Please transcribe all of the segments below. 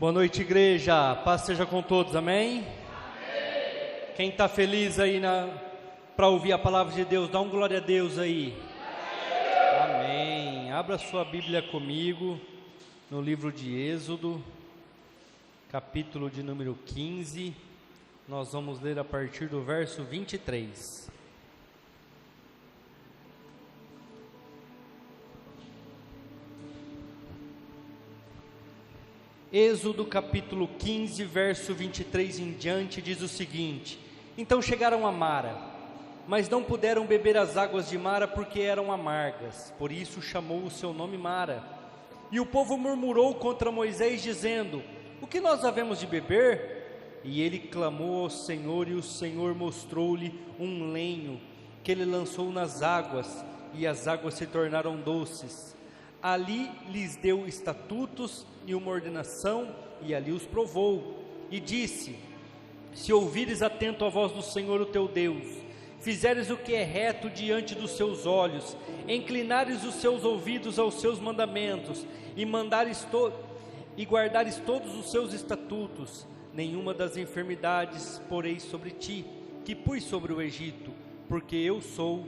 Boa noite, igreja. Paz seja com todos, amém? Amém. Quem está feliz aí para ouvir a palavra de Deus, dá um glória a Deus aí. Amém. Abra sua Bíblia comigo no livro de Êxodo, capítulo de número 15. Nós vamos ler a partir do verso 23. Êxodo capítulo 15, verso 23 em diante, diz o seguinte: Então chegaram a Mara, mas não puderam beber as águas de Mara porque eram amargas, por isso chamou o seu nome Mara. E o povo murmurou contra Moisés, dizendo: O que nós havemos de beber? E ele clamou ao Senhor, e o Senhor mostrou-lhe um lenho, que ele lançou nas águas, e as águas se tornaram doces. Ali lhes deu estatutos e uma ordenação, e ali os provou, e disse: Se ouvires atento a voz do Senhor o teu Deus, fizeres o que é reto diante dos seus olhos, inclinares os seus ouvidos aos seus mandamentos, e guardares todos os seus estatutos, nenhuma das enfermidades porei sobre ti, que pus sobre o Egito, porque eu sou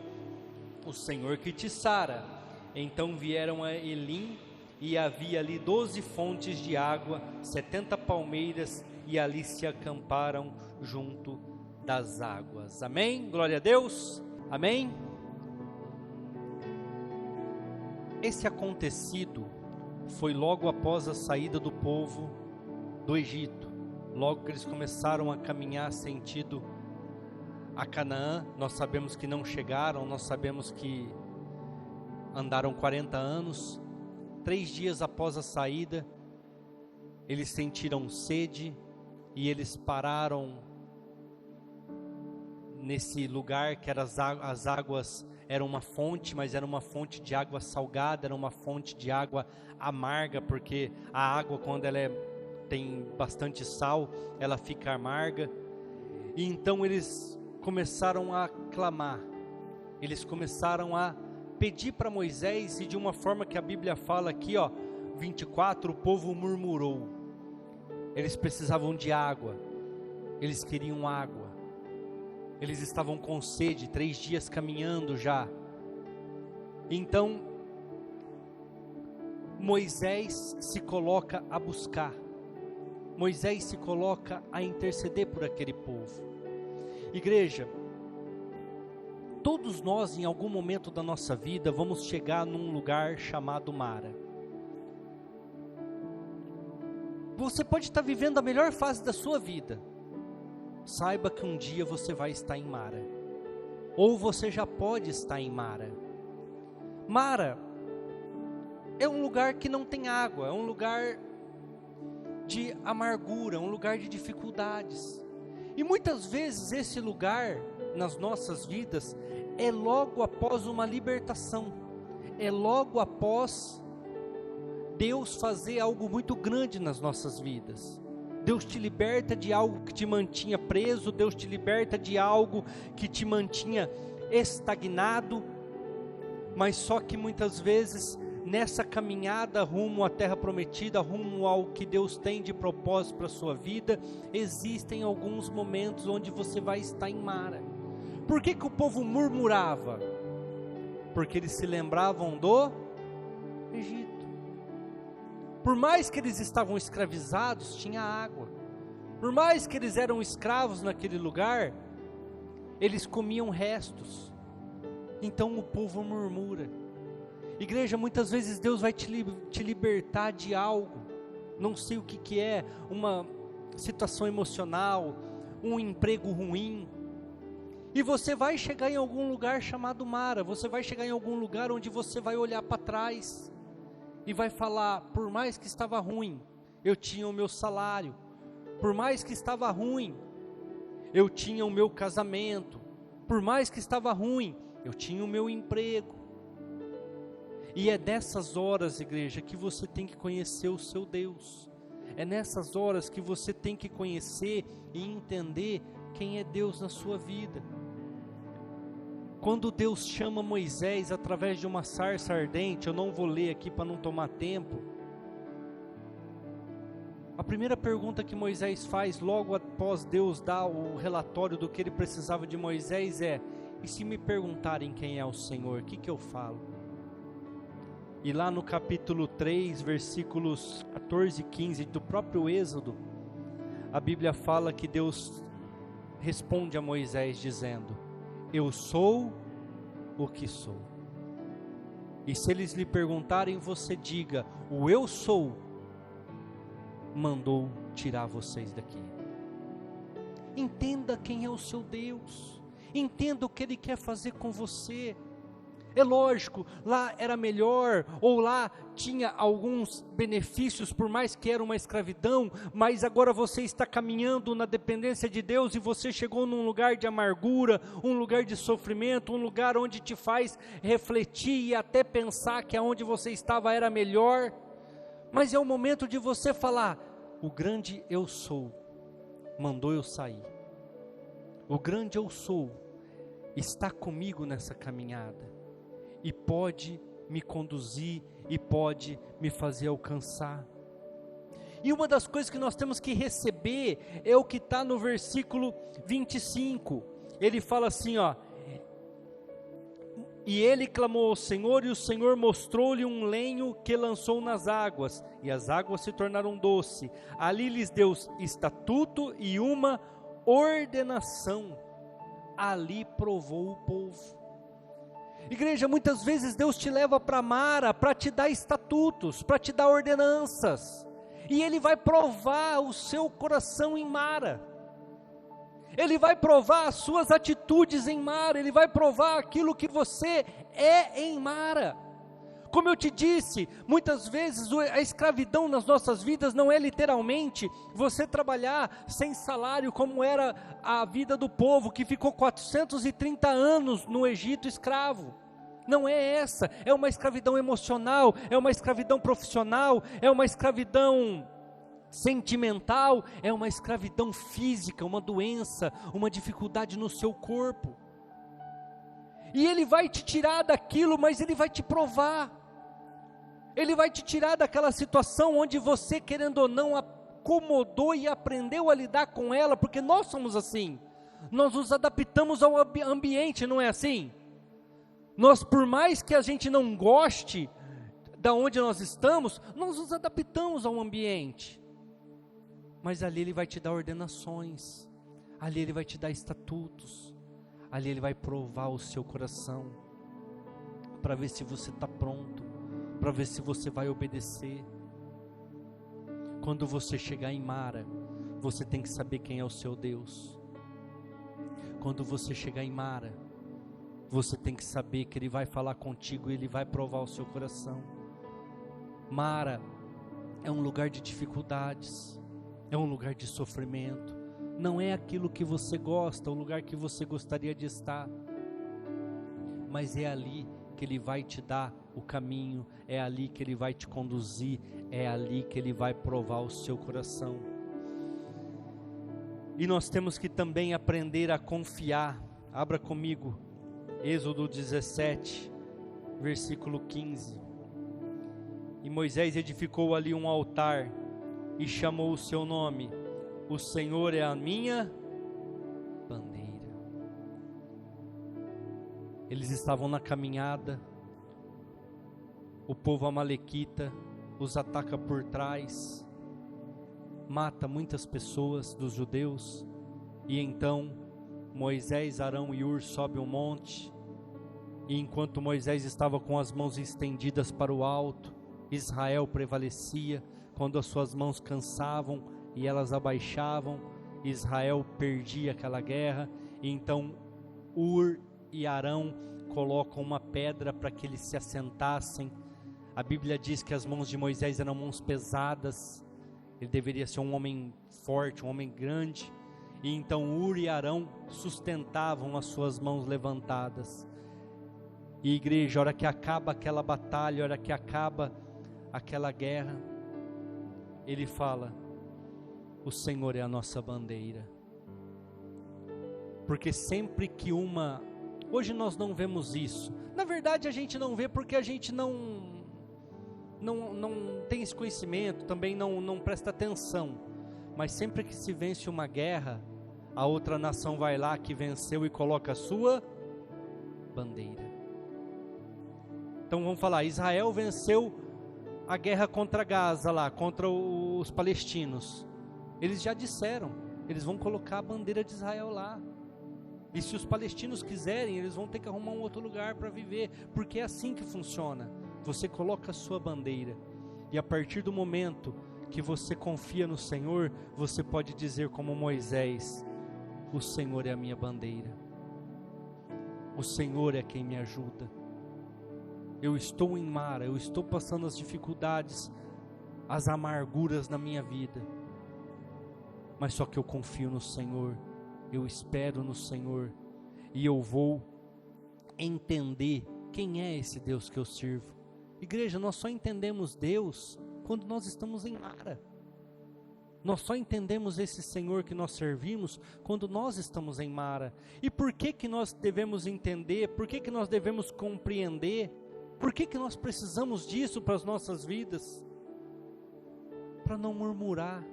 o Senhor que te sara. Então vieram a Elim, e havia ali 12 fontes de água, 70 palmeiras, e ali se acamparam junto das águas. Amém? Glória a Deus. Amém? Esse acontecido foi logo após a saída do povo do Egito. Logo que eles começaram a caminhar sentido a Canaã. Nós sabemos que não chegaram, nós sabemos que andaram 40 anos, 3 dias após a saída, eles sentiram sede, e eles pararam nesse lugar que era as águas, era uma fonte, mas era uma fonte de água salgada, era uma fonte de água amarga, porque a água, quando ela tem bastante sal, ela fica amarga. E então eles começaram a clamar, eles começaram a pedir para Moisés, e de uma forma que a Bíblia fala aqui, 24, o povo murmurou. Eles precisavam de água, eles queriam água, eles estavam com sede, 3 dias caminhando já. Então Moisés se coloca a buscar, Moisés se coloca a interceder por aquele povo. Igreja, todos nós, em algum momento da nossa vida, vamos chegar num lugar chamado Mara. Você pode estar vivendo a melhor fase da sua vida. Saiba que um dia você vai estar em Mara. Ou você já pode estar em Mara. Mara é um lugar que não tem água, é um lugar de amargura, um lugar de dificuldades. E muitas vezes esse lugar nas nossas vidas é logo após uma libertação, é logo após Deus fazer algo muito grande nas nossas vidas. Deus te liberta de algo que te mantinha preso, Deus te liberta de algo que te mantinha estagnado, mas só que muitas vezes nessa caminhada rumo à terra prometida, rumo ao que Deus tem de propósito para a sua vida, existem alguns momentos onde você vai estar em Mara. Por que o povo murmurava? Porque eles se lembravam do Egito. Por mais que eles estavam escravizados, tinha água. Por mais que eles eram escravos naquele lugar, eles comiam restos. Então o povo murmura. Igreja, muitas vezes Deus vai te libertar de algo, não sei o que é, uma situação emocional, um emprego ruim, e você vai chegar em algum lugar chamado Mara, você vai chegar em algum lugar onde você vai olhar para trás, e vai falar: por mais que estava ruim, eu tinha o meu salário, por mais que estava ruim, eu tinha o meu casamento, por mais que estava ruim, eu tinha o meu emprego. E é nessas horas, igreja, que você tem que conhecer o seu Deus. É nessas horas que você tem que conhecer e entender quem é Deus na sua vida. Quando Deus chama Moisés através de uma sarça ardente, eu não vou ler aqui para não tomar tempo. A primeira pergunta que Moisés faz logo após Deus dar o relatório do que ele precisava de Moisés é: e se me perguntarem quem é o Senhor, o que eu falo? E lá no capítulo 3, versículos 14 e 15 do próprio Êxodo, a Bíblia fala que Deus responde a Moisés dizendo: eu sou o que sou. E se eles lhe perguntarem, você diga: o eu sou mandou tirar vocês daqui. Entenda quem é o seu Deus, entenda o que Ele quer fazer com você. É lógico, lá era melhor, ou lá tinha alguns benefícios, por mais que era uma escravidão, mas agora você está caminhando na dependência de Deus, e você chegou num lugar de amargura, um lugar de sofrimento, um lugar onde te faz refletir e até pensar que aonde você estava era melhor. Mas é o momento de você falar: o grande eu sou mandou eu sair, o grande eu sou está comigo nessa caminhada, e pode me conduzir, e pode me fazer alcançar. E uma das coisas que nós temos que receber é o que está no versículo 25, ele fala assim, ó: e ele clamou ao Senhor, e o Senhor mostrou-lhe um lenho que lançou nas águas, e as águas se tornaram doce. Ali lhes deu estatuto e uma ordenação. Ali provou o povo. Igreja, muitas vezes Deus te leva para Mara para te dar estatutos, para te dar ordenanças, e Ele vai provar o seu coração em Mara. Ele vai provar as suas atitudes em Mara, Ele vai provar aquilo que você é em Mara. Como eu te disse, muitas vezes a escravidão nas nossas vidas não é literalmente você trabalhar sem salário, como era a vida do povo que ficou 430 anos no Egito escravo. Não é essa, é uma escravidão emocional, é uma escravidão profissional, é uma escravidão sentimental, é uma escravidão física, uma doença, uma dificuldade no seu corpo. E Ele vai te tirar daquilo, mas Ele vai te provar. Ele vai te tirar daquela situação onde você, querendo ou não, acomodou e aprendeu a lidar com ela, porque nós somos assim. Nós nos adaptamos ao ambiente, não é assim? Nós, por mais que a gente não goste da onde nós estamos, nós nos adaptamos ao ambiente. Mas ali Ele vai te dar ordenações, ali Ele vai te dar estatutos, ali Ele vai provar o seu coração, para ver se você está pronto, para ver se você vai obedecer. Quando você chegar em Mara, você tem que saber quem é o seu Deus. Quando você chegar em Mara, você tem que saber que Ele vai falar contigo e Ele vai provar o seu coração. Mara é um lugar de dificuldades, é um lugar de sofrimento, não é aquilo que você gosta, o lugar que você gostaria de estar, mas é ali que Ele vai te dar o caminho, é ali que Ele vai te conduzir, é ali que Ele vai provar o seu coração. E nós temos que também aprender a confiar. Abra comigo, Êxodo 17, versículo 15. E Moisés edificou ali um altar, e chamou o seu nome: o Senhor é a minha bandeira. Eles estavam na caminhada, o povo amalequita os ataca por trás, mata muitas pessoas dos judeus, e então Moisés, Arão e Hur sobem um monte, e enquanto Moisés estava com as mãos estendidas para o alto, Israel prevalecia. Quando as suas mãos cansavam e elas abaixavam, Israel perdia aquela guerra. E então Hur e Arão colocam uma pedra para que eles se assentassem. A Bíblia diz que as mãos de Moisés eram mãos pesadas, ele deveria ser um homem forte, um homem grande. E então Hur e Arão sustentavam as suas mãos levantadas. E igreja, a hora que acaba aquela batalha, a hora que acaba aquela guerra, ele fala: o Senhor é a nossa bandeira. Porque sempre que hoje nós não vemos isso, na verdade a gente não vê porque a gente não não tem esse conhecimento, também não presta atenção. Mas sempre que se vence uma guerra, a outra nação vai lá que venceu e coloca a sua bandeira. Então vamos falar, Israel venceu a guerra contra Gaza lá, contra os palestinos. Eles já disseram, eles vão colocar a bandeira de Israel lá. E se os palestinos quiserem, eles vão ter que arrumar um outro lugar para viver, porque é assim que funciona. Você coloca a sua bandeira, e a partir do momento que você confia no Senhor, você pode dizer como Moisés: o Senhor é a minha bandeira, o Senhor é quem me ajuda. Eu estou em Mara, eu estou passando as dificuldades, as amarguras na minha vida, mas só que eu confio no Senhor, eu espero no Senhor, e eu vou entender quem é esse Deus que eu sirvo. Igreja, nós só entendemos Deus quando nós estamos em Mara. Nós só entendemos esse Senhor que nós servimos quando nós estamos em Mara. E por que nós devemos entender? Por que nós devemos compreender? Por que nós precisamos disso para as nossas vidas? Para não murmurar.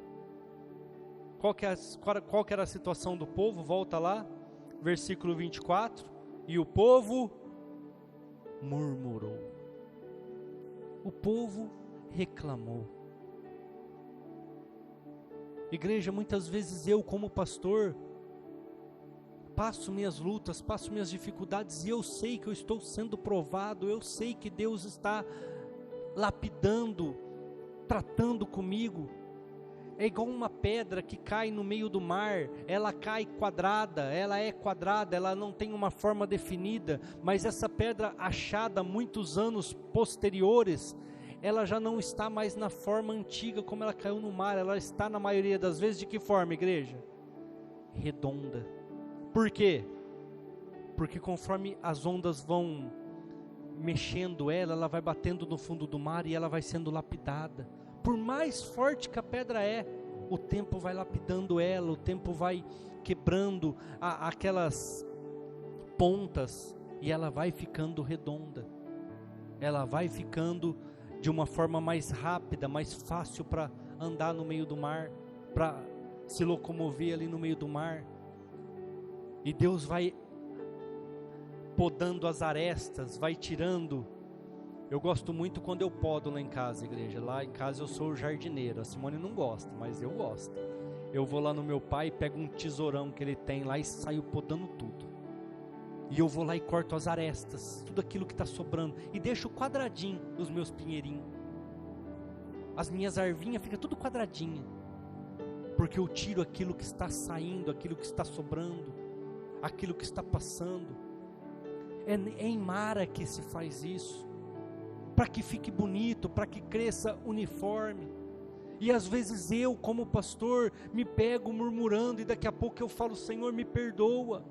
Qual que era a situação do povo? Volta lá, versículo 24. E o povo murmurou. O povo reclamou. Igreja, muitas vezes eu como pastor passo minhas lutas, passo minhas dificuldades, e eu sei que eu estou sendo provado, eu sei que Deus está lapidando, tratando comigo. É igual uma pedra que cai no meio do mar, ela cai quadrada, ela não tem uma forma definida, mas essa pedra achada muitos anos posteriores, ela já não está mais na forma antiga como ela caiu no mar, ela está na maioria das vezes de que forma, igreja? Redonda. Por quê? Porque conforme as ondas vão mexendo ela vai batendo no fundo do mar e ela vai sendo lapidada. Por mais forte que a pedra é, o tempo vai lapidando ela, o tempo vai quebrando aquelas pontas e ela vai ficando redonda. Ela vai ficando de uma forma mais rápida, mais fácil para andar no meio do mar, para se locomover ali no meio do mar. E Deus vai podando as arestas, vai tirando. Eu gosto muito quando eu podo lá em casa, igreja. Lá em casa eu sou o jardineiro. A Simone não gosta, mas eu gosto. Eu vou lá no meu pai, pego um tesourão que ele tem lá e saio podando tudo. E eu vou lá e corto as arestas, tudo aquilo que está sobrando, e deixo quadradinho os meus pinheirinhos. As minhas arvinhas ficam tudo quadradinha, porque eu tiro aquilo que está saindo, aquilo que está sobrando, aquilo que está passando. É em Mara que se faz isso, para que fique bonito, para que cresça uniforme. E às vezes eu, como pastor, me pego murmurando, e daqui a pouco eu falo: Senhor, me perdoa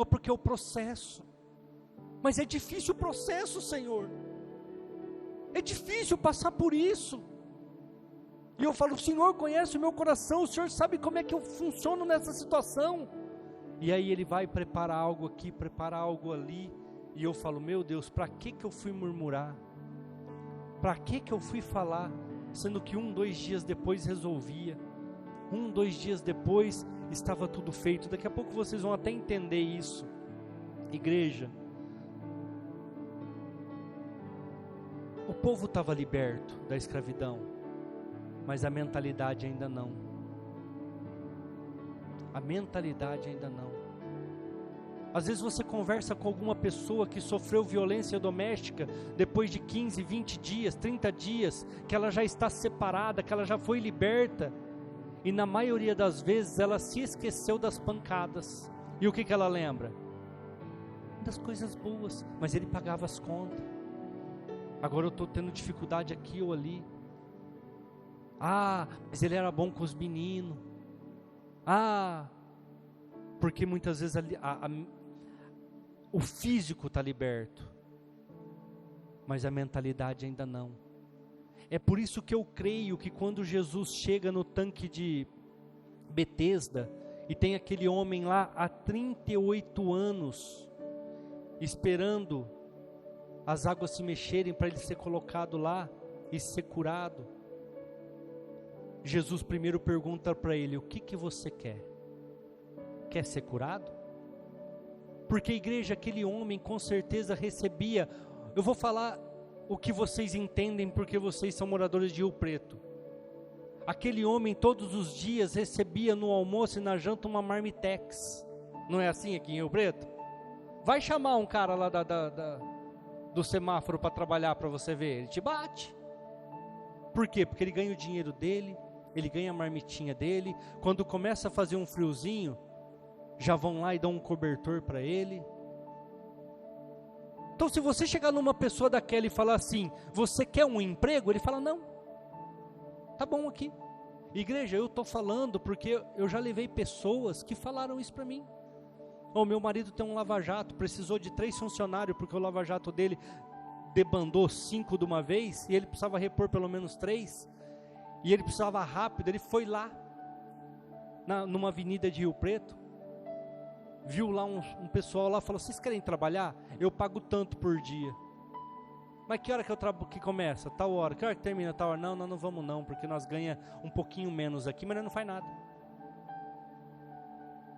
porque é o processo. Mas é difícil o processo, Senhor, é difícil passar por isso. E eu falo: o Senhor conhece o meu coração, o Senhor sabe como é que eu funciono nessa situação. E aí Ele vai preparar algo aqui, preparar algo ali, e eu falo: meu Deus, para que eu fui murmurar? Para que eu fui falar? Sendo que 2 dias depois resolvia, 2 dias depois estava tudo feito. Daqui a pouco vocês vão até entender isso. Igreja, o povo estava liberto da escravidão, mas a mentalidade ainda não. A mentalidade ainda não. Às vezes você conversa com alguma pessoa que sofreu violência doméstica, depois de 15, 20 dias, 30 dias, que ela já está separada, que ela já foi liberta, e na maioria das vezes ela se esqueceu das pancadas. E o que ela lembra? Das coisas boas, mas ele pagava as contas. Agora eu estou tendo dificuldade aqui ou ali. Mas ele era bom com os meninos. Porque muitas vezes o físico está liberto, mas a mentalidade ainda não. É por isso que eu creio que quando Jesus chega no tanque de Betesda, e tem aquele homem lá há 38 anos, esperando as águas se mexerem para ele ser colocado lá e ser curado, Jesus primeiro pergunta para ele: o que você quer? Quer ser curado? Porque, igreja, aquele homem com certeza recebia, eu vou falar o que vocês entendem porque vocês são moradores de Rio Preto. Aquele homem todos os dias recebia no almoço e na janta uma marmitex. Não é assim aqui em Rio Preto? Vai chamar um cara lá do semáforo para trabalhar para você ver, ele te bate. Por quê? Porque ele ganha o dinheiro dele, ele ganha a marmitinha dele. Quando começa a fazer um friozinho, já vão lá e dão um cobertor para ele. Então, se você chegar numa pessoa daquela e falar assim: você quer um emprego? Ele fala: não, tá bom aqui. Igreja, eu estou falando porque eu já levei pessoas que falaram isso para mim. Meu marido tem um lava-jato, precisou de 3 funcionários, porque o lava-jato dele debandou 5 de uma vez, e ele precisava repor pelo menos 3, e ele precisava rápido. Ele foi lá, numa avenida de Rio Preto, viu lá um pessoal lá, falou: vocês querem trabalhar? Eu pago tanto por dia. Mas que hora que começa? Tal hora. Que hora que termina? Tal hora. Não vamos não, porque nós ganha um pouquinho menos aqui, mas nós não faz nada.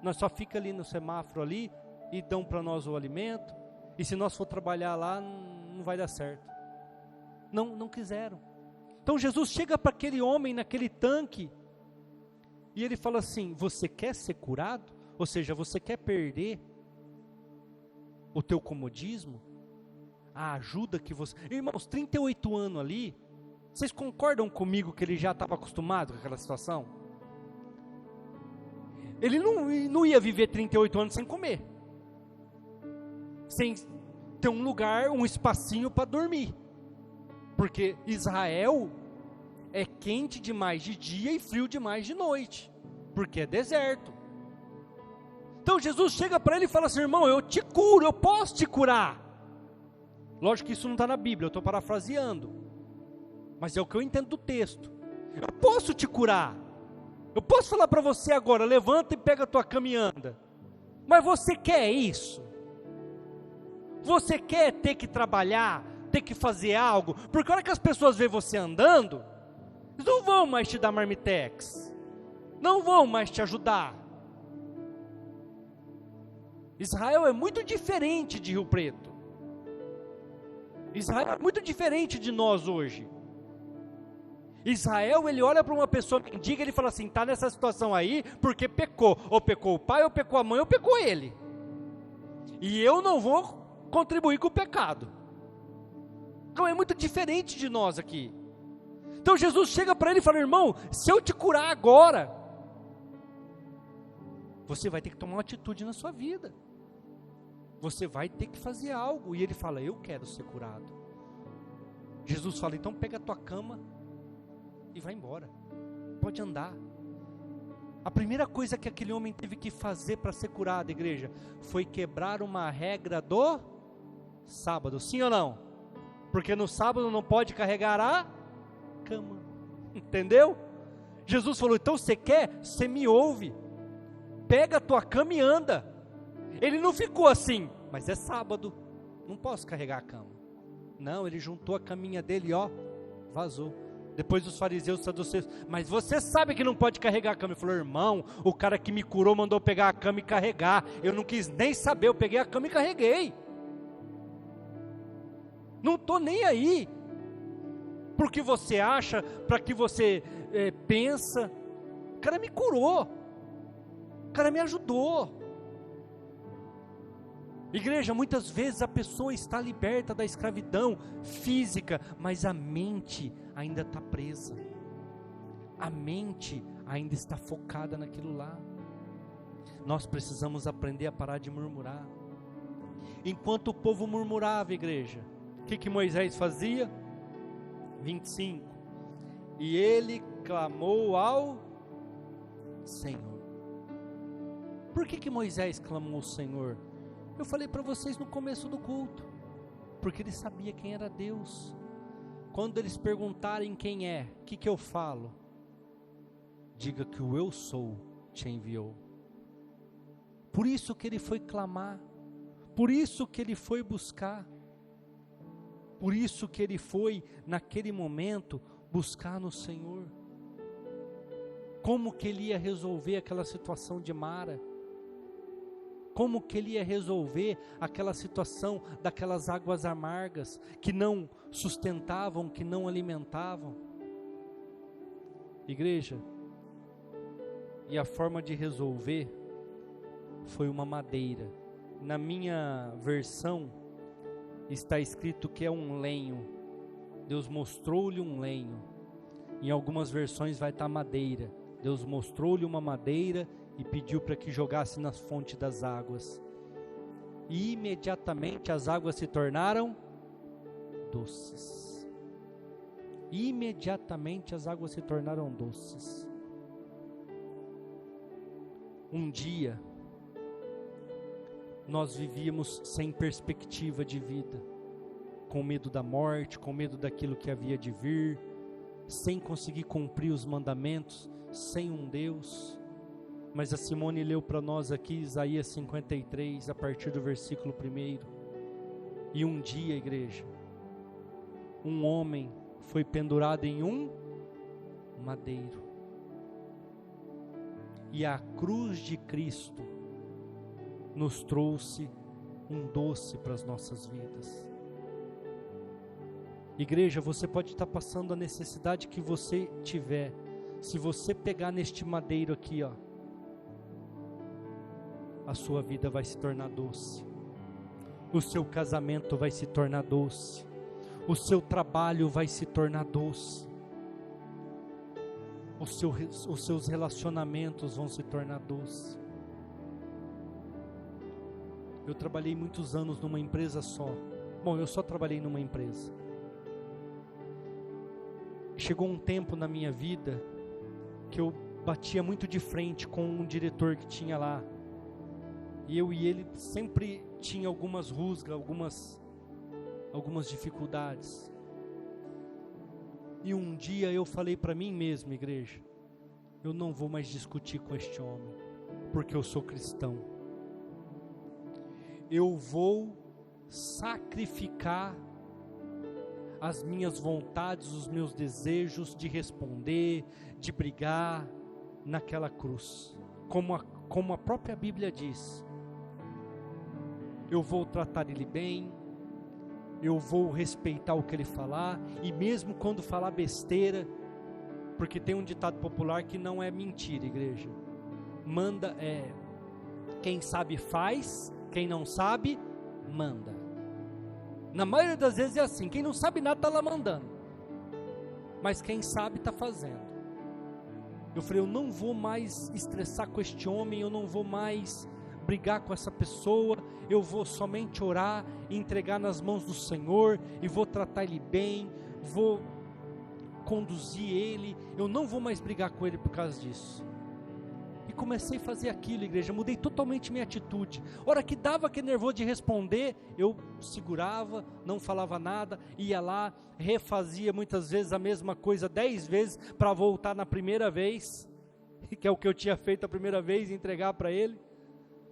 Nós só fica ali no semáforo ali, e dão para nós o alimento, e se nós for trabalhar lá, não vai dar certo. Não quiseram. Então Jesus chega para aquele homem naquele tanque, e ele fala assim: você quer ser curado? Ou seja, você quer perder o teu comodismo? A ajuda que você... Irmãos, 38 anos ali, vocês concordam comigo que ele já estava acostumado com aquela situação? Ele não ia viver 38 anos sem comer, sem ter um lugar, um espacinho para dormir, porque Israel é quente demais de dia e frio demais de noite, porque é deserto. Então Jesus chega para ele e fala assim: irmão, eu te curo, eu posso te curar. Lógico que isso não está na Bíblia, eu estou parafraseando, mas é o que eu entendo do texto. Eu posso te curar, eu posso falar para você agora: levanta e pega a tua cama e anda. Mas você quer isso? Você quer ter que trabalhar, ter que fazer algo? Porque a hora que as pessoas veem você andando, eles não vão mais te dar marmitex, não vão mais te ajudar. Israel é muito diferente de Rio Preto. Israel é muito diferente de nós hoje. Israel, ele olha para uma pessoa mendiga e ele fala assim: está nessa situação aí porque pecou, ou pecou o pai, ou pecou a mãe, ou pecou ele, e eu não vou contribuir com o pecado. Então é muito diferente de nós aqui. Então Jesus chega para ele e fala: irmão, se eu te curar agora, você vai ter que tomar uma atitude na sua vida, você vai ter que fazer algo. E ele fala: eu quero ser curado. Jesus fala: então pega a tua cama e vai embora, pode andar. A primeira coisa que aquele homem teve que fazer para ser curado, igreja, foi quebrar uma regra do sábado, sim ou não? Porque no sábado não pode carregar a cama, entendeu? Jesus falou: então você quer? Você me ouve, pega a tua cama e anda. Ele não ficou assim: mas é sábado, não posso carregar a cama. Não, ele juntou a caminha dele e vazou. Depois os fariseus, os saduceus: mas você sabe que não pode carregar a cama. Ele falou: irmão, o cara que me curou mandou pegar a cama e carregar, eu não quis nem saber, eu peguei a cama e carreguei. Não estou nem aí porque você acha, para que você pensa. O cara me curou, o cara me ajudou. Igreja, muitas vezes a pessoa está liberta da escravidão física, mas a mente ainda está presa, a mente ainda está focada naquilo lá. Nós precisamos aprender a parar de murmurar. Enquanto o povo murmurava, igreja, o que Moisés fazia? 25, e ele clamou ao Senhor. Por que Moisés clamou ao Senhor? Eu falei para vocês no começo do culto, porque ele sabia quem era Deus. Quando eles perguntarem quem é, o que eu falo? Diga que o eu sou te enviou. Por isso que ele foi clamar, por isso que ele foi buscar. Por isso que ele foi, naquele momento, buscar no Senhor. Como que ele ia resolver aquela situação de Mara? Como que ele ia resolver aquela situação daquelas águas amargas, que não sustentavam, que não alimentavam? Igreja, e a forma de resolver foi uma madeira. Na minha versão está escrito que é um lenho. Deus mostrou-lhe um lenho. Em algumas versões vai estar madeira. Deus mostrou-lhe uma madeira e pediu para que jogasse na fonte das águas. E imediatamente as águas se tornaram doces. Imediatamente as águas se tornaram doces. Um dia, nós vivíamos sem perspectiva de vida, com medo da morte, com medo daquilo que havia de vir, sem conseguir cumprir os mandamentos, sem um Deus. Mas a Simone leu para nós aqui Isaías 53, a partir do versículo 1. E um dia, igreja, um homem foi pendurado em um madeiro. E a cruz de Cristo nos trouxe um doce para as nossas vidas. Igreja, você pode estar passando a necessidade que você tiver. Se você pegar neste madeiro aqui, ó, a sua vida vai se tornar doce. O seu casamento vai se tornar doce. O seu trabalho vai se tornar doce. Os seus relacionamentos vão se tornar doces. Eu trabalhei muitos anos numa empresa só. Bom, eu só trabalhei numa empresa. Chegou um tempo na minha vida que eu batia muito de frente com um diretor que tinha lá. E eu e ele sempre tinha algumas rusgas, algumas dificuldades. E um dia eu falei para mim mesmo, igreja, eu não vou mais discutir com este homem, porque eu sou cristão. Eu vou sacrificar as minhas vontades, os meus desejos de responder, de brigar naquela cruz. Como a própria Bíblia diz, eu vou tratar ele bem, eu vou respeitar o que ele falar, e mesmo quando falar besteira, porque tem um ditado popular que não é mentira, igreja. Quem sabe faz, quem não sabe, manda. Na maioria das vezes é assim, quem não sabe nada está lá mandando, mas quem sabe está fazendo. Eu falei, eu não vou mais estressar com este homem, eu não vou mais brigar com essa pessoa, eu vou somente orar e entregar nas mãos do Senhor, e vou tratar ele bem, vou conduzir ele, eu não vou mais brigar com ele por causa disso. E comecei a fazer aquilo, igreja, mudei totalmente minha atitude. Hora que dava aquele nervoso de responder, eu segurava, não falava nada, ia lá, refazia muitas vezes a mesma coisa 10 vezes, para voltar na primeira vez, que é o que eu tinha feito a primeira vez, e entregar para ele.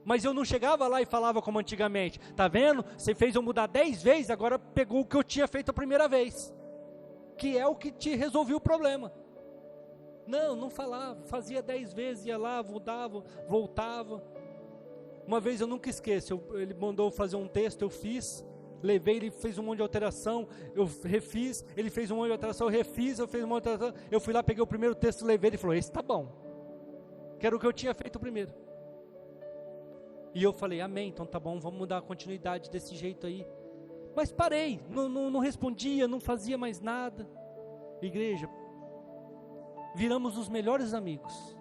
Mas eu não chegava lá e falava como antigamente, tá vendo? Você fez eu mudar 10 vezes, agora pegou o que eu tinha feito a primeira vez, que é o que te resolveu o problema. Não falava, fazia 10 vezes, ia lá, mudava, voltava. Uma vez eu nunca esqueço, ele mandou fazer um texto, eu fiz, levei, ele fez um monte de alteração, eu refiz, ele fez um monte de alteração, eu refiz, eu fiz um monte de alteração, eu fui lá, peguei o primeiro texto, levei, ele falou, esse tá bom, que era o que eu tinha feito primeiro. E eu falei, amém, então tá bom, vamos mudar a continuidade desse jeito aí. Mas parei, não respondia, não fazia mais nada. Igreja, viramos os melhores amigos.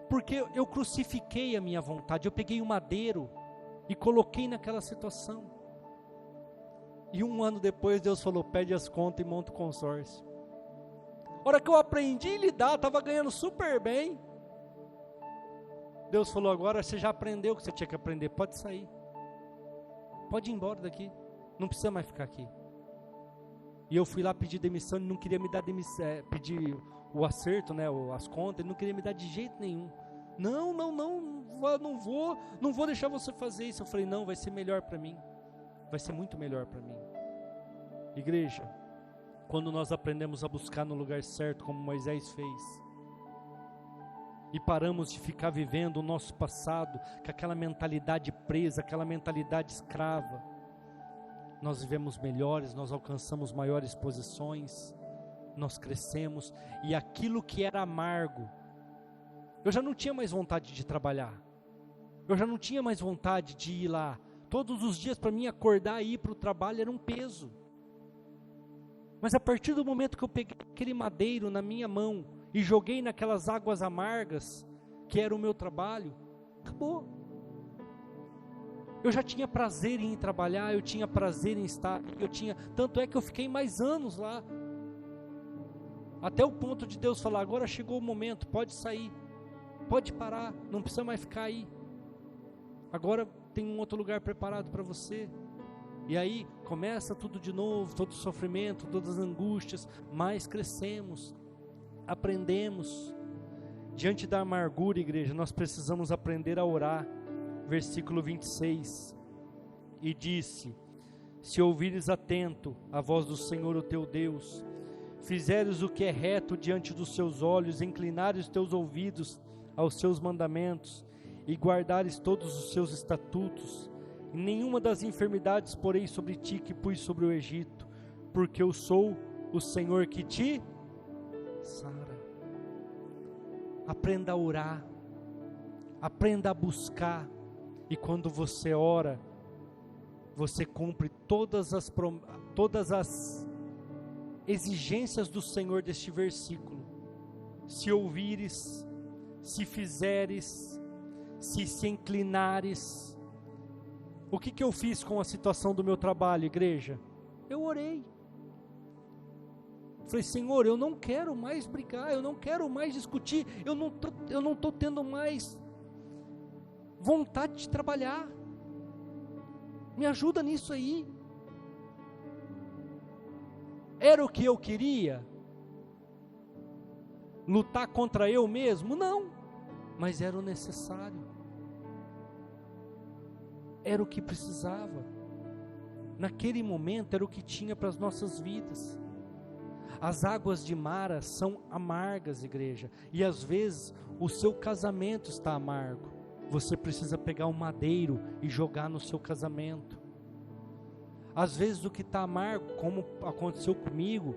Porque eu crucifiquei a minha vontade, eu peguei o madeiro e coloquei naquela situação. E um ano depois Deus falou, pede as contas e monta o consórcio. A hora que eu aprendi a lidar, estava ganhando super bem. Deus falou, agora você já aprendeu o que você tinha que aprender, pode sair. Pode ir embora daqui, não precisa mais ficar aqui. E eu fui lá pedir demissão, ele não queria me dar demissão, pedir o acerto, né, as contas, ele não queria me dar de jeito nenhum. Não não vou deixar você fazer isso. Eu falei, não, vai ser melhor para mim, vai ser muito melhor para mim. Igreja, quando nós aprendemos a buscar no lugar certo, como Moisés fez, e paramos de ficar vivendo o nosso passado, com aquela mentalidade presa, aquela mentalidade escrava, nós vivemos melhores, nós alcançamos maiores posições, nós crescemos, e aquilo que era amargo, eu já não tinha mais vontade de trabalhar, eu já não tinha mais vontade de ir lá, todos os dias para mim acordar e ir para o trabalho era um peso, mas a partir do momento que eu peguei aquele madeiro na minha mão, e joguei naquelas águas amargas, que era o meu trabalho, acabou. Eu já tinha prazer em ir trabalhar, eu tinha prazer em estar, tanto é que eu fiquei mais anos lá, até o ponto de Deus falar, agora chegou o momento, pode sair, pode parar, não precisa mais ficar aí, agora tem um outro lugar preparado para você. E aí começa tudo de novo, todo o sofrimento, todas as angústias, mas crescemos, aprendemos. Diante da amargura, igreja, nós precisamos aprender a orar. Versículo 26, e disse, se ouvires atento a voz do Senhor o teu Deus, fizeres o que é reto diante dos seus olhos, inclinares os teus ouvidos aos seus mandamentos, e guardares todos os seus estatutos, nenhuma das enfermidades porei sobre ti que pus sobre o Egito, porque eu sou o Senhor que te sara. Aprenda a orar, aprenda a buscar, e quando você ora, você cumpre todas as exigências do Senhor deste versículo. Se ouvires, se fizeres, se inclinares. O que eu fiz com a situação do meu trabalho, igreja? Eu orei. Falei, Senhor, eu não quero mais brigar, eu não quero mais discutir, eu não estou tendo mais vontade de trabalhar, me ajuda nisso aí. Era o que eu queria? Lutar contra eu mesmo? Não, mas era o necessário, era o que precisava, naquele momento era o que tinha para as nossas vidas. As águas de Mara são amargas, igreja, e às vezes o seu casamento está amargo, você precisa pegar um madeiro e jogar no seu casamento. Às vezes o que está amargo, como aconteceu comigo,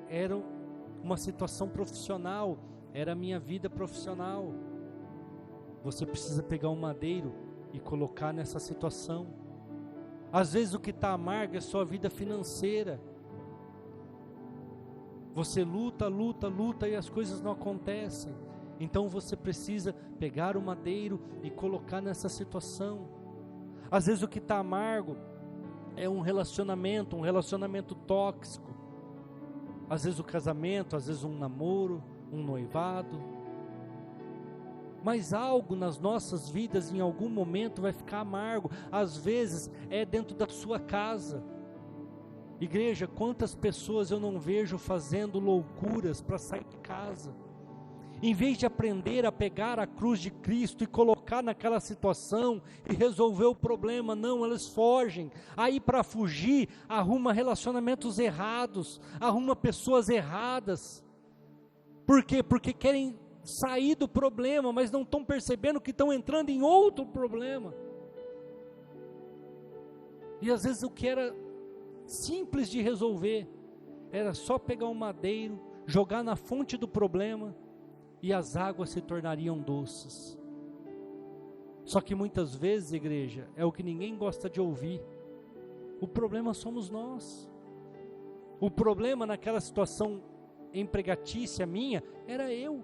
era uma situação profissional, era a minha vida profissional. Você precisa pegar um madeiro e colocar nessa situação. Às vezes o que está amargo é sua vida financeira. Você luta e as coisas não acontecem. Então você precisa pegar o madeiro e colocar nessa situação. Às vezes o que está amargo é um relacionamento tóxico. Às vezes o casamento, às vezes um namoro, um noivado. Mas algo nas nossas vidas em algum momento vai ficar amargo. Às vezes é dentro da sua casa. Igreja, quantas pessoas eu não vejo fazendo loucuras para sair de casa, em vez de aprender a pegar a cruz de Cristo e colocar naquela situação e resolver o problema, não, elas fogem. Aí para fugir, arruma relacionamentos errados, arruma pessoas erradas. Por quê? Porque querem sair do problema, mas não estão percebendo que estão entrando em outro problema. E às vezes o que era simples de resolver, era só pegar um madeiro, jogar na fonte do problema, e as águas se tornariam doces. Só que muitas vezes, igreja, é o que ninguém gosta de ouvir, o problema somos nós. O problema naquela situação empregatícia minha, era eu.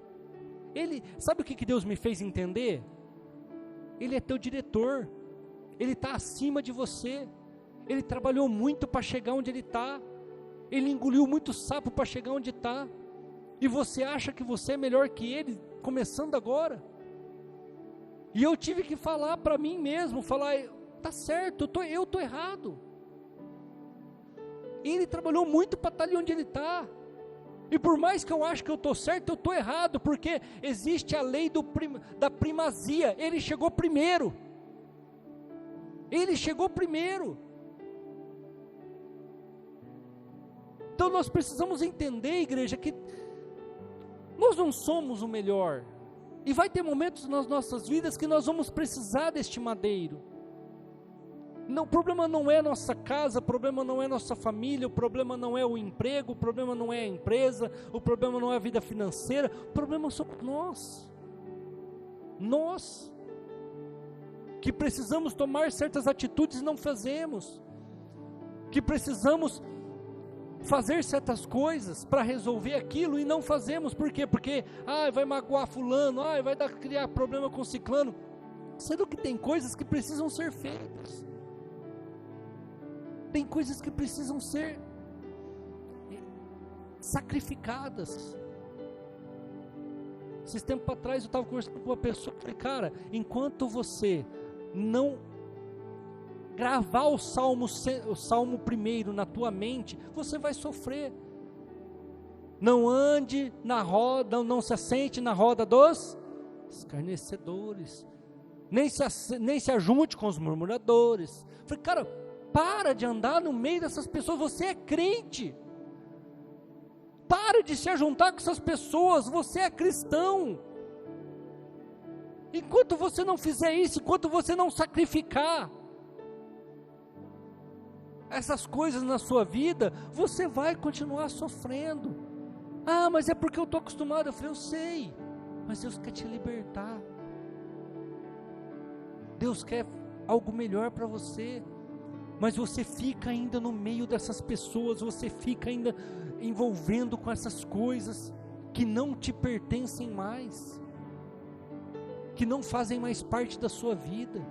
Sabe o que Deus me fez entender? Ele é teu diretor, Ele está acima de você, Ele trabalhou muito para chegar onde Ele está, Ele engoliu muito sapo para chegar onde está, e você acha que você é melhor que Ele, começando agora? E eu tive que falar para mim mesmo, tá certo, eu estou errado, Ele trabalhou muito para estar ali onde Ele está, E por mais que eu acho que eu estou certo, eu estou errado, porque existe a lei da primazia. Ele chegou primeiro. Ele chegou primeiro. Então nós precisamos entender, igreja, que nós não somos o melhor. E vai ter momentos nas nossas vidas que nós vamos precisar deste madeiro. Não, o problema não é nossa casa, o problema não é nossa família, o problema não é o emprego, o problema não é a empresa, o problema não é a vida financeira, o problema somos nós. Nós, que precisamos tomar certas atitudes e não fazemos, que precisamos fazer certas coisas para resolver aquilo e não fazemos. Por quê? Porque vai magoar fulano, vai criar problema com ciclano, sendo que tem coisas que precisam ser feitas. Tem coisas que precisam ser sacrificadas. Esses tempos atrás eu estava conversando com uma pessoa, falei, cara, enquanto você não gravar o salmo primeiro na tua mente, você vai sofrer. Não ande na roda, não se assente na roda dos escarnecedores, nem se ajunte com os murmuradores. Falei, cara, para de andar no meio dessas pessoas, você é crente. Para de se ajuntar com essas pessoas, você é cristão. Enquanto você não fizer isso, enquanto você não sacrificar essas coisas na sua vida, você vai continuar sofrendo. Mas é porque eu estou acostumado. Eu falei, eu sei, mas Deus quer te libertar. Deus quer algo melhor para você. Mas você fica ainda no meio dessas pessoas, você fica ainda envolvendo com essas coisas que não te pertencem mais, que não fazem mais parte da sua vida.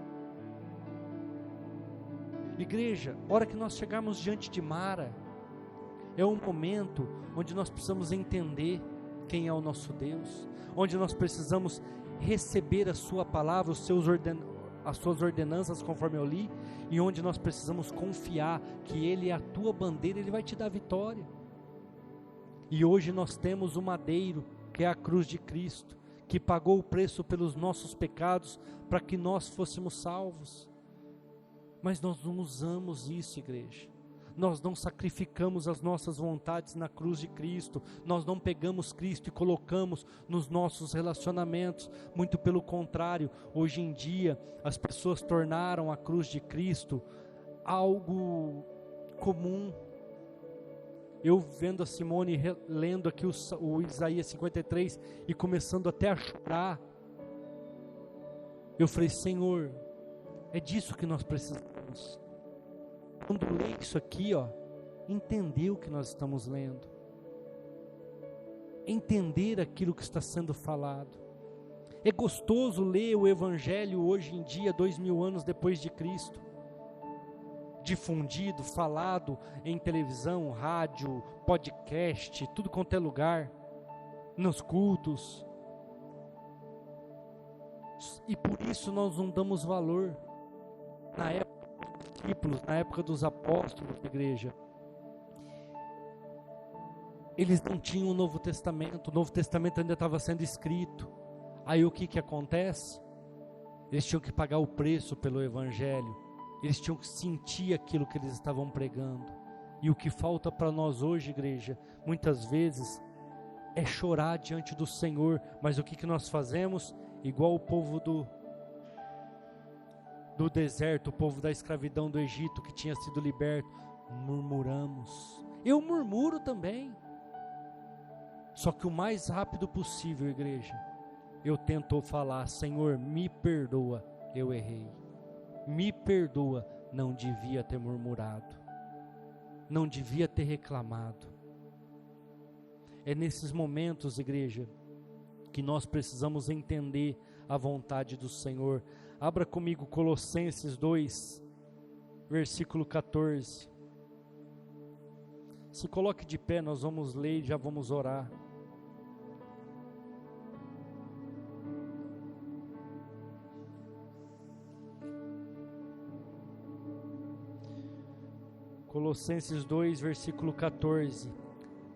Igreja, a hora que nós chegarmos diante de Mara, é um momento onde nós precisamos entender quem é o nosso Deus, onde nós precisamos receber a sua palavra, as suas ordenanças, conforme eu li, e onde nós precisamos confiar que Ele é a tua bandeira, Ele vai te dar vitória. E hoje nós temos o madeiro, que é a cruz de Cristo, que pagou o preço pelos nossos pecados, para que nós fôssemos salvos. Mas nós não usamos isso, igreja. Nós não sacrificamos as nossas vontades na cruz de Cristo, nós não pegamos Cristo e colocamos nos nossos relacionamentos, muito pelo contrário. Hoje em dia as pessoas tornaram a cruz de Cristo algo comum. Eu vendo a Simone lendo aqui o Isaías 53 e começando até a chorar, eu falei, Senhor, é disso que nós precisamos. Quando lê isso aqui, entender o que nós estamos lendo, entender aquilo que está sendo falado. É gostoso ler o Evangelho hoje em dia, 2000 anos depois de Cristo, difundido, falado em televisão, rádio, podcast, tudo quanto é lugar, nos cultos, e por isso nós não damos valor. Na época dos discípulos, na época dos apóstolos da igreja, eles não tinham o Novo Testamento ainda estava sendo escrito. Aí o que acontece? Eles tinham que pagar o preço pelo Evangelho, eles tinham que sentir aquilo que eles estavam pregando. E o que falta para nós hoje, igreja, muitas vezes, é chorar diante do Senhor. Mas o que nós fazemos? Igual o povo do deserto, o povo da escravidão do Egito, que tinha sido liberto, murmuramos. Eu murmuro também, só que o mais rápido possível, igreja, eu tento falar, Senhor, me perdoa, eu errei, me perdoa, não devia ter murmurado, não devia ter reclamado. É nesses momentos, igreja, que nós precisamos entender a vontade do Senhor. Abra comigo Colossenses 2, versículo 14. Se coloque de pé, nós vamos ler e já vamos orar. Colossenses 2, versículo 14.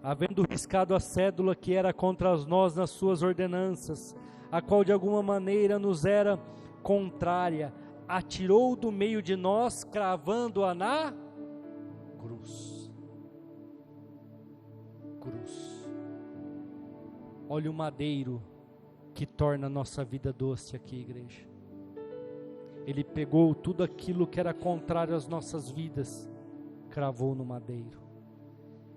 havendo riscado a cédula que era contra nós nas suas ordenanças, a qual de alguma maneira nos era contrária, atirou do meio de nós, cravando-a na cruz. Cruz. Olha o madeiro que torna a nossa vida doce aqui, igreja. Ele pegou tudo aquilo que era contrário às nossas vidas, cravou no madeiro.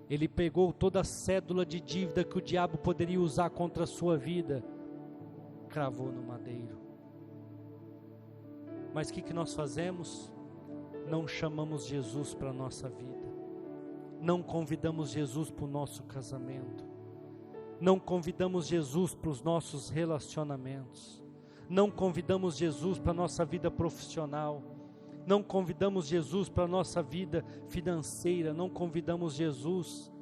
Ele pegou toda a cédula de dívida que o diabo poderia usar contra a sua vida, cravou no madeiro. Mas o que nós fazemos? Não chamamos Jesus para a nossa vida, não convidamos Jesus para o nosso casamento, não convidamos Jesus para os nossos relacionamentos, não convidamos Jesus para a nossa vida profissional, não convidamos Jesus para a nossa vida financeira, não convidamos Jesus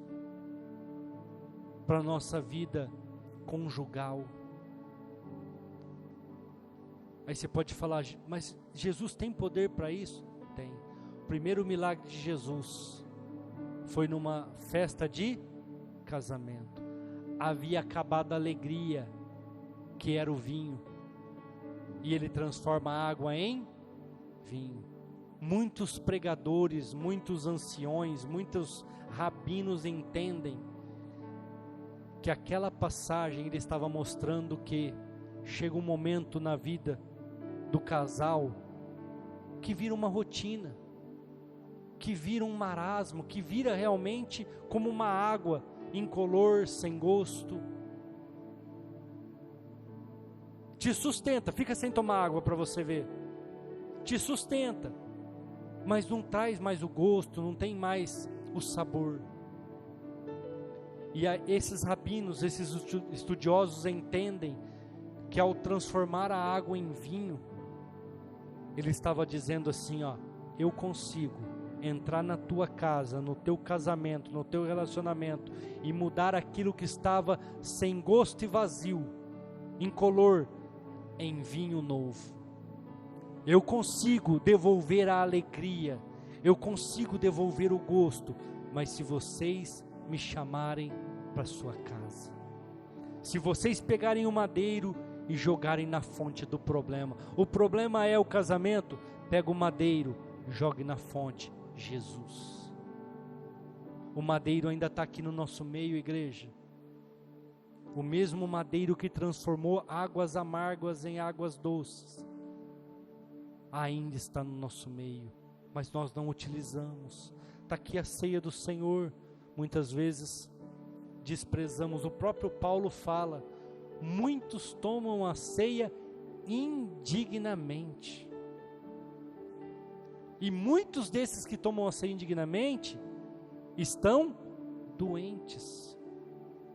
para a nossa vida conjugal. Aí você pode falar, mas Jesus tem poder para isso? Tem. O primeiro milagre de Jesus foi numa festa de casamento. Havia acabado a alegria, que era o vinho, e ele transforma a água em vinho. Muitos pregadores, muitos anciões, muitos rabinos entendem que aquela passagem ele estava mostrando que chega um momento na vida do casal que vira uma rotina, que vira um marasmo, que vira realmente como uma água incolor, sem gosto. Te sustenta, fica sem tomar água para você ver. Te sustenta, mas não traz mais o gosto, não tem mais o sabor. E esses rabinos, esses estudiosos entendem que ao transformar a água em vinho, ele estava dizendo assim, ó, eu consigo entrar na tua casa, no teu casamento, no teu relacionamento e mudar aquilo que estava sem gosto e vazio, incolor, em vinho novo. Eu consigo devolver a alegria, eu consigo devolver o gosto, mas se vocês me chamarem para sua casa, se vocês pegarem o madeiro e jogarem na fonte do problema, o problema é o casamento, pega o madeiro, jogue na fonte, Jesus. O madeiro ainda está aqui no nosso meio, igreja. O mesmo madeiro que transformou águas amargas em águas doces, ainda está no nosso meio, mas nós não utilizamos. Está aqui a ceia do Senhor, muitas vezes desprezamos. O próprio Paulo fala, muitos tomam a ceia indignamente, e muitos desses que tomam a ceia indignamente, estão doentes,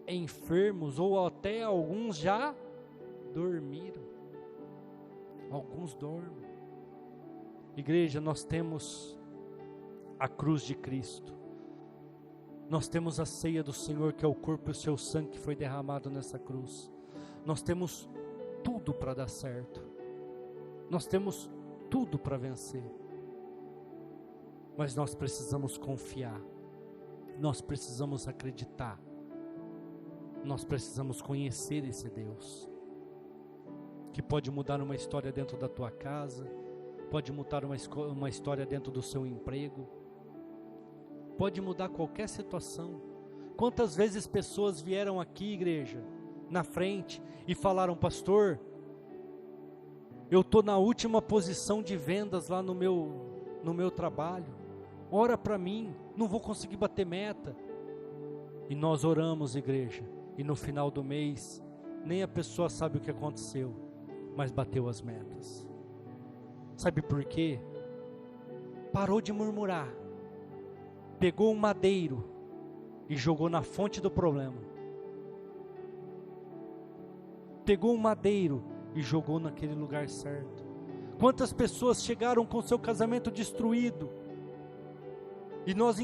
enfermos, ou até alguns já dormiram, alguns dormem. Igreja, nós temos a cruz de Cristo, nós temos a ceia do Senhor, que é o corpo e o seu sangue que foi derramado nessa cruz. Nós temos tudo para dar certo, nós temos tudo para vencer, mas nós precisamos confiar, nós precisamos acreditar, nós precisamos conhecer esse Deus, que pode mudar uma história dentro da tua casa, pode mudar uma história dentro do seu emprego, pode mudar qualquer situação. Quantas vezes pessoas vieram aqui, igreja, na frente, e falaram, pastor, eu estou na última posição de vendas lá no meu trabalho, ora para mim, não vou conseguir bater meta. E nós oramos, igreja, e no final do mês, nem a pessoa sabe o que aconteceu, mas bateu as metas. Sabe por quê? Parou de murmurar, pegou um madeiro e jogou na fonte do problema, pegou um madeiro e jogou naquele lugar certo. Quantas pessoas chegaram com seu casamento destruído, e nós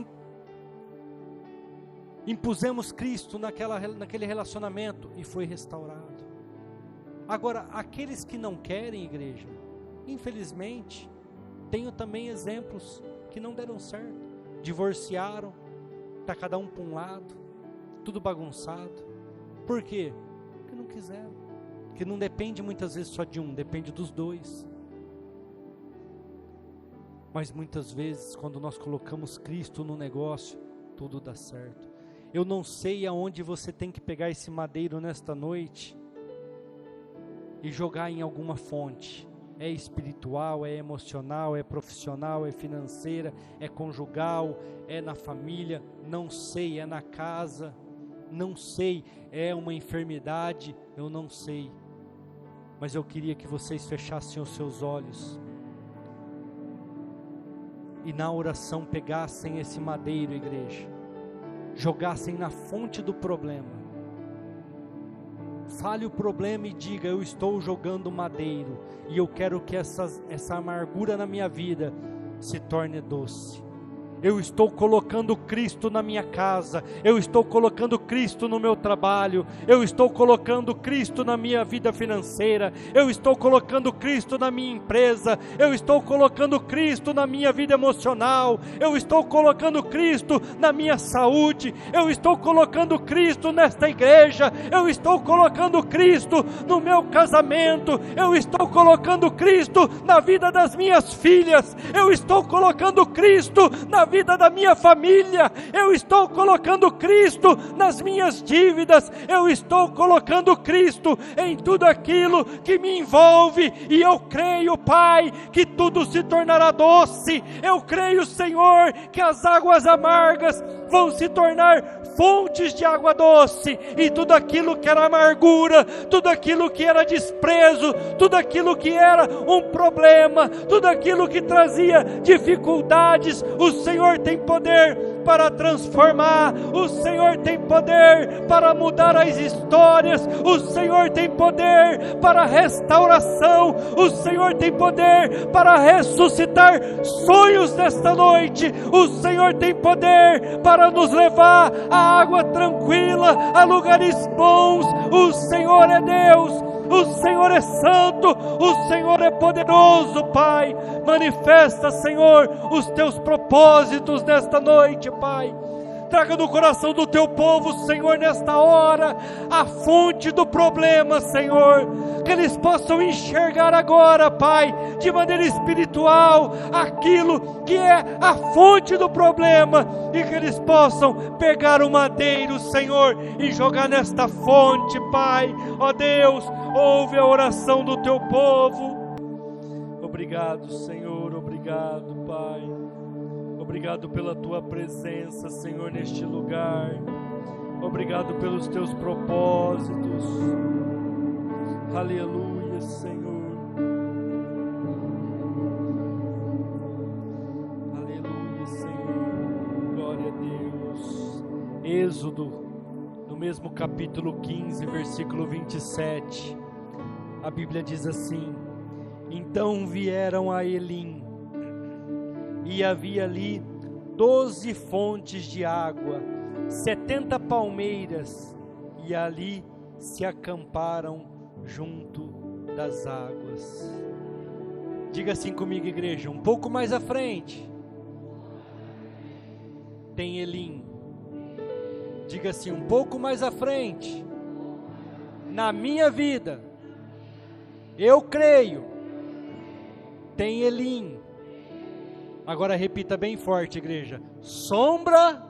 impusemos Cristo naquele relacionamento e foi restaurado. Agora, aqueles que não querem, igreja, infelizmente, tenho também exemplos que não deram certo, divorciaram, está cada um para um lado, tudo bagunçado. Por quê? Porque não quiseram. Porque não depende muitas vezes só de um, depende dos dois. Mas muitas vezes, quando nós colocamos Cristo no negócio, tudo dá certo. Eu não sei aonde você tem que pegar esse madeiro nesta noite e jogar em alguma fonte. É espiritual, é emocional, é profissional, é financeira, é conjugal, é na família, não sei, é na casa, não sei, é uma enfermidade, eu não sei. Mas eu queria que vocês fechassem os seus olhos e na oração pegassem esse madeiro, igreja, jogassem na fonte do problema. Fale o problema e diga: eu estou jogando madeiro, e eu quero que essa amargura na minha vida se torne doce. Eu estou colocando Cristo na minha casa, eu estou colocando Cristo no meu trabalho, eu estou colocando Cristo na minha vida financeira, eu estou colocando Cristo na minha empresa, eu estou colocando Cristo na minha vida emocional, eu estou colocando Cristo na minha saúde, eu estou colocando Cristo nesta igreja, eu estou colocando Cristo no meu casamento, eu estou colocando Cristo na vida das minhas filhas, eu estou colocando Cristo na vida da minha família, eu estou colocando Cristo nas minhas dívidas, eu estou colocando Cristo em tudo aquilo que me envolve, e eu creio, Pai, que tudo se tornará doce. Eu creio, Senhor, que as águas amargas vão se tornar fontes de água doce, e tudo aquilo que era amargura, tudo aquilo que era desprezo, tudo aquilo que era um problema, tudo aquilo que trazia dificuldades, o Senhor tem poder para transformar, o Senhor tem poder para mudar as histórias, o Senhor tem poder para restauração, o Senhor tem poder para ressuscitar sonhos nesta noite, o Senhor tem poder para nos levar a água tranquila, a lugares bons. O Senhor é Deus, o Senhor é santo, o Senhor é poderoso, Pai. Manifesta, Senhor, os teus propósitos nesta noite, Pai. Traga no coração do teu povo, Senhor, nesta hora, a fonte do problema, Senhor, que eles possam enxergar agora, Pai, de maneira espiritual, aquilo que é a fonte do problema, e que eles possam pegar o madeiro, Senhor, e jogar nesta fonte, Pai. Ó Deus, ouve a oração do teu povo. Obrigado, Senhor, obrigado, Pai. Obrigado pela tua presença, Senhor, neste lugar. Obrigado pelos teus propósitos. Aleluia, Senhor. Aleluia, Senhor. Glória a Deus. Êxodo, no mesmo capítulo 15, versículo 27. A Bíblia diz assim: então vieram a Elim, e havia ali 12 fontes de água, 70 palmeiras, e ali se acamparam junto das águas. Diga assim comigo, igreja: um pouco mais à frente tem Elim. Diga assim: um pouco mais à frente, na minha vida, eu creio, tem Elim. Agora repita bem forte, igreja: sombra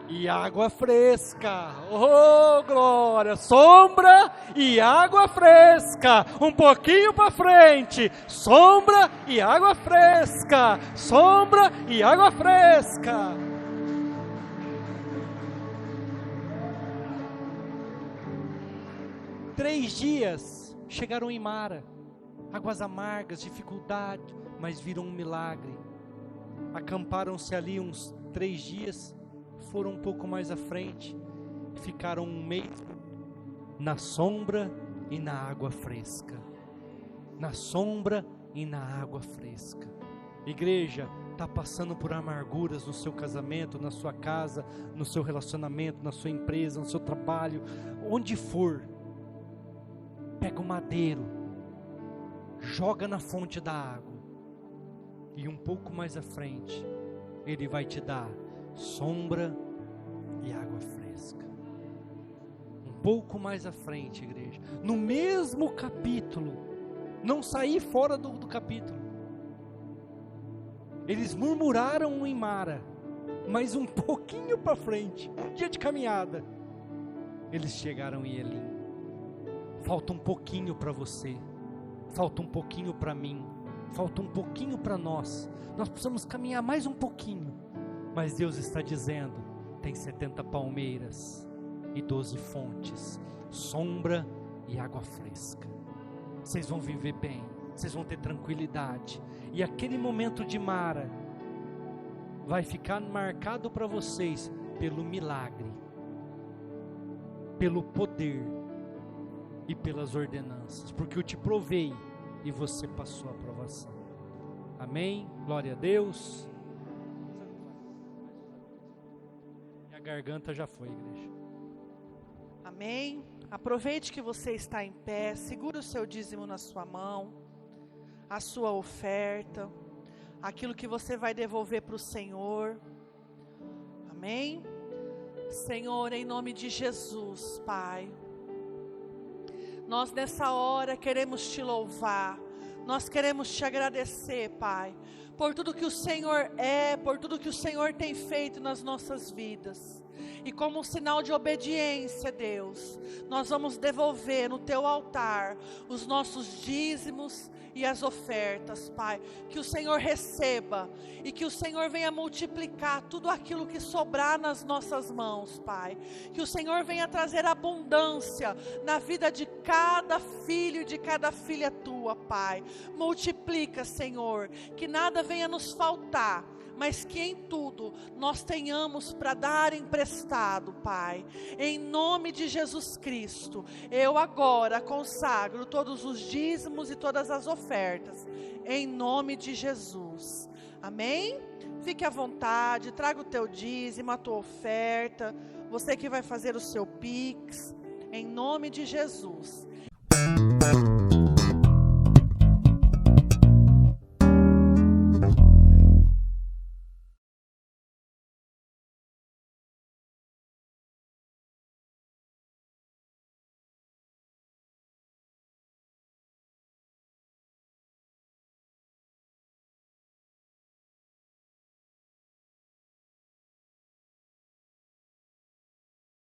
e água fresca. Oh, glória! Sombra e água fresca. Um pouquinho para frente: sombra e água fresca. Sombra e água fresca. Três dias chegaram em Mara, águas amargas, dificuldade, mas viram um milagre. Acamparam-se ali uns 3 dias, foram um pouco mais à frente, ficaram um mês na sombra e na água fresca. Na sombra e na água fresca. Igreja, está passando por amarguras no seu casamento, na sua casa, no seu relacionamento, na sua empresa, no seu trabalho, onde for, pega o madeiro, joga na fonte da água, e um pouco mais à frente, Ele vai te dar sombra e água fresca. Um pouco mais à frente, igreja, no mesmo capítulo, não sair fora do capítulo, eles murmuraram em Mara, mas um pouquinho para frente, um dia de caminhada, eles chegaram em Elim. Falta um pouquinho para você, falta um pouquinho para mim, falta um pouquinho para nós precisamos caminhar mais um pouquinho, mas Deus está dizendo, tem 70 palmeiras e 12 fontes, sombra e água fresca, vocês vão viver bem, vocês vão ter tranquilidade, e aquele momento de Mara, vai ficar marcado para vocês, pelo milagre, pelo poder, e pelas ordenanças, porque eu te provei, e você passou a aprovação, amém, glória a Deus, minha garganta já foi, igreja, amém, aproveite que você está em pé, segura o seu dízimo na sua mão, a sua oferta, aquilo que você vai devolver para o Senhor, amém, Senhor, em nome de Jesus, Pai, nós nessa hora queremos te louvar, nós queremos te agradecer, Pai, por tudo que o Senhor é, por tudo que o Senhor tem feito nas nossas vidas, e como um sinal de obediência, Deus, nós vamos devolver no teu altar, os nossos dízimos e as ofertas, Pai, que o Senhor receba, e que o Senhor venha multiplicar tudo aquilo que sobrar nas nossas mãos, Pai, que o Senhor venha trazer abundância na vida de cada filho e de cada filha tua, Pai, multiplica, Senhor, que nada venha nos faltar, mas que em tudo nós tenhamos para dar emprestado, Pai, em nome de Jesus Cristo, eu agora consagro todos os dízimos e todas as ofertas, em nome de Jesus, amém? Fique à vontade, traga o teu dízimo, a tua oferta, você que vai fazer o seu Pix, em nome de Jesus,